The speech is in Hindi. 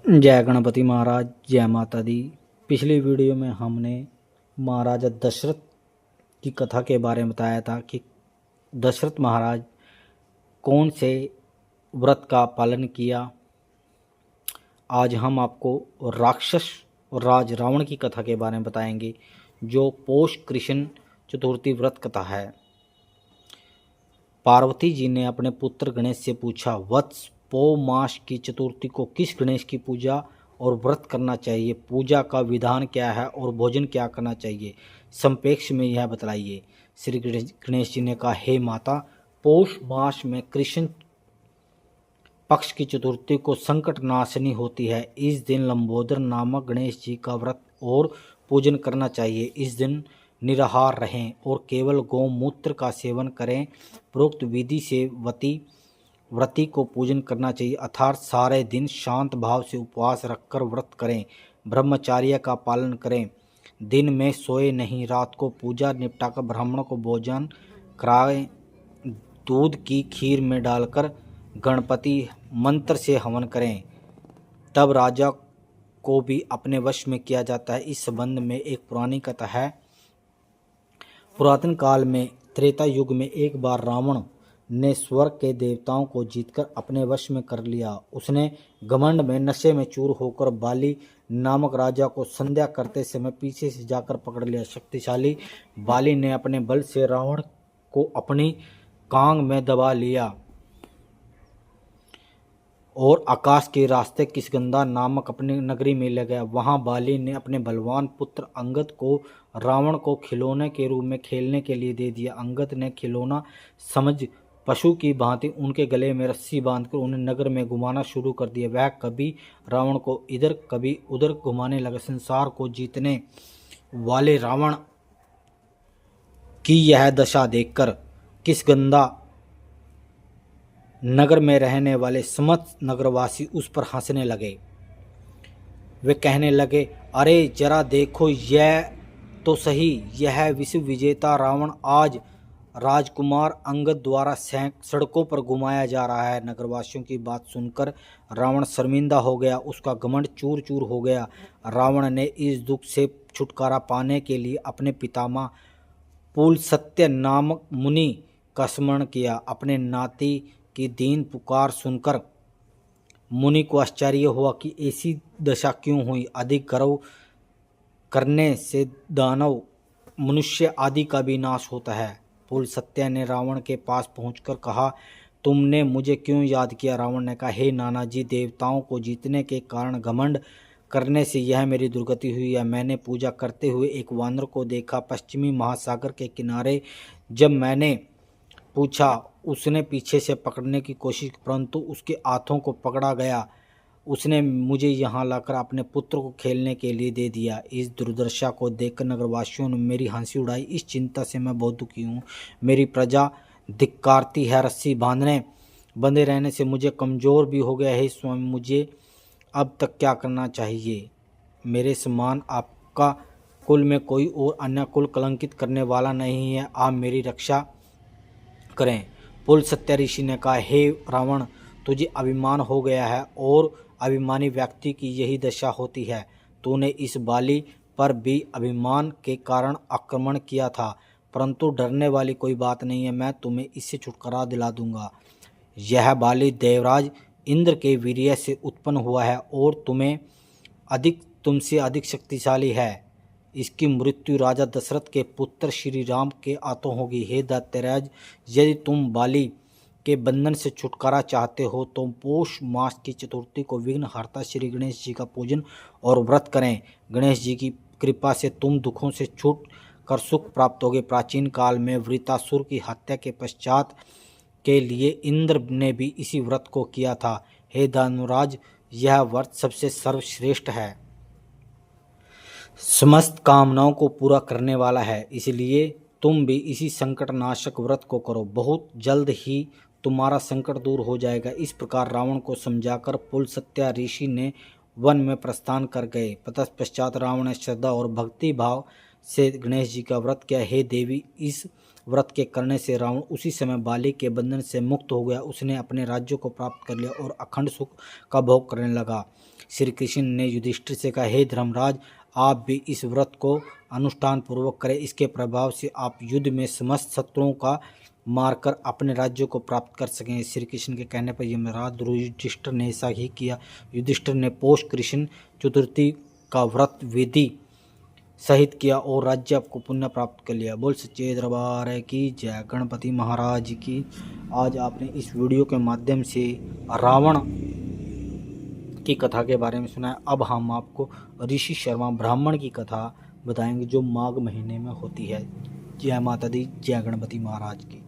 जय गणपति महाराज, जय माता दी। पिछली वीडियो में हमने महाराजा दशरथ की कथा के बारे में बताया था कि दशरथ महाराज कौन से व्रत का पालन किया। आज हम आपको राक्षस राज रावण की कथा के बारे में बताएंगे, जो पौष कृष्ण चतुर्थी व्रत कथा है। पार्वती जी ने अपने पुत्र गणेश से पूछा, वत्स, पौ मास की चतुर्थी को किस गणेश की पूजा और व्रत करना चाहिए? पूजा का विधान क्या है और भोजन क्या करना चाहिए? संक्षेप में यह बतलाइए। श्री गणेश जी ने कहा, हे माता, पौष मास में कृष्ण पक्ष की चतुर्थी को संकट नाशनी होती है। इस दिन लंबोदर नामक गणेश जी का व्रत और पूजन करना चाहिए। इस दिन निराहार रहें और केवल गौमूत्र का सेवन करें। प्रोक्त विधि से व्रती को पूजन करना चाहिए, अर्थात सारे दिन शांत भाव से उपवास रखकर व्रत करें। ब्रह्मचार्य का पालन करें। दिन में सोए नहीं, रात को पूजा निपटाकर ब्राह्मणों को भोजन कराएं। दूध की खीर में डालकर गणपति मंत्र से हवन करें, तब राजा को भी अपने वश में किया जाता है। इस संबंध में एक पुरानी कथा है। पुरातन काल में त्रेता युग में एक बार रावण ने स्वर्ग के देवताओं को जीतकर अपने वश में कर लिया। उसने घमंड में नशे में चूर होकर बाली नामक राजा को संध्या करते समय पीछे से जाकर पकड़ लिया। शक्तिशाली बाली ने अपने बल से रावण को अपनी कांग में दबा लिया और आकाश के रास्ते किष्किंधा नामक अपनी नगरी में ले गया। वहां बाली ने अपने बलवान पुत्र अंगद को रावण को खिलौने के रूप में खेलने के लिए दे दिया। अंगद ने खिलौना समझ पशु की भांति उनके गले में रस्सी बांधकर उन्हें नगर में घुमाना शुरू कर दिया। वह कभी रावण को इधर कभी उधर घुमाने लगा। संसार को जीतने वाले रावण की यह दशा देखकर किष्किंधा नगर में रहने वाले समस्त नगरवासी उस पर हंसने लगे। वे कहने लगे, अरे जरा देखो, यह तो सही, यह विश्व विजेता रावण आज राजकुमार अंगद द्वारा सड़कों पर घुमाया जा रहा है। नगरवासियों की बात सुनकर रावण शर्मिंदा हो गया, उसका घमंड चूर चूर हो गया। रावण ने इस दुख से छुटकारा पाने के लिए अपने पितामह पुलस्त्य नामक मुनि का स्मरण किया। अपने नाती की दीन पुकार सुनकर मुनि को आश्चर्य हुआ कि ऐसी दशा क्यों हुई। अधिक गर्व करने से दानव, मनुष्य आदि का भी नाश होता है। पुलस्त्य ने रावण के पास पहुंचकर कहा, तुमने मुझे क्यों याद किया? रावण ने कहा, हे नाना जी, देवताओं को जीतने के कारण घमंड करने से यह मेरी दुर्गति हुई है। मैंने पूजा करते हुए एक वानर को देखा पश्चिमी महासागर के किनारे। जब मैंने पूछा, उसने पीछे से पकड़ने की कोशिश, परंतु उसके हाथों को पकड़ा गया। उसने मुझे यहाँ लाकर अपने पुत्र को खेलने के लिए दे दिया। इस दुर्दशा को देखकर नगरवासियों ने मेरी हंसी उड़ाई। इस चिंता से मैं बहुत दुखी हूँ। मेरी प्रजा धिक्कारती है। रस्सी बंधे रहने से मुझे कमज़ोर भी हो गया है। स्वामी, मुझे अब तक क्या करना चाहिए? मेरे समान आपका कुल में कोई और अन्य कुल कलंकित करने वाला नहीं है। आप मेरी रक्षा करें। पुलस्त्य ऋषि ने कहा, हे रावण, तुझे अभिमान हो गया है और अभिमानी व्यक्ति की यही दशा होती है। तूने इस बाली पर भी अभिमान के कारण आक्रमण किया था, परंतु डरने वाली कोई बात नहीं है। मैं तुम्हें इससे छुटकारा दिला दूंगा। यह बाली देवराज इंद्र के वीर्य से उत्पन्न हुआ है और तुमसे अधिक शक्तिशाली है। इसकी मृत्यु राजा दशरथ के पुत्र श्री राम के हाथों होगी। हे दैत्यराज, यदि तुम बाली के बंधन से छुटकारा चाहते हो तो पौष मास की चतुर्थी को विघ्नहर्ता श्री गणेश जी का पूजन और व्रत करें। गणेश जी की कृपा से तुम दुखों से छूट कर सुख प्राप्त होगे। प्राचीन काल में वृत्रासुर की हत्या के पश्चात के लिए इंद्र ने भी इसी व्रत को किया था। हे धर्मराज, यह व्रत सबसे सर्वश्रेष्ठ है, समस्त कामनाओं को पूरा करने वाला है, इसलिए तुम भी इसी संकटनाशक व्रत को करो। बहुत जल्द ही तुम्हारा संकट दूर हो जाएगा। इस प्रकार रावण को समझाकर पुलस्त्य ऋषि ने वन में प्रस्थान कर गए। तत्पश्चात रावण ने श्रद्धा और भक्ति भाव से गणेश जी का व्रत किया। हे देवी, इस व्रत के करने से रावण उसी समय बाली के बंधन से मुक्त हो गया। उसने अपने राज्य को प्राप्त कर लिया और अखंड सुख का भोग करने लगा। श्री कृष्ण ने युधिष्ठिर से कहा, हे धर्मराज, आप भी इस व्रत को अनुष्ठान पूर्वक करें। इसके प्रभाव से आप युद्ध में समस्त शत्रुओं का मारकर अपने राज्य को प्राप्त कर सकें। श्री कृष्ण के कहने पर यमराज युधिष्ठिर ने ऐसा ही किया। युधिष्ठिर ने पौष कृष्ण चतुर्थी का व्रत विधि सहित किया और राज्य को पुण्य प्राप्त कर लिया। बोल सच्चे दरबार की जय, गणपति महाराज की। आज आपने इस वीडियो के माध्यम से रावण की कथा के बारे में सुना है। अब हम आपको ऋषि शर्मा ब्राह्मण की कथा बताएंगे जो माघ महीने में होती है। जय माता दी, जय गणपति महाराज की।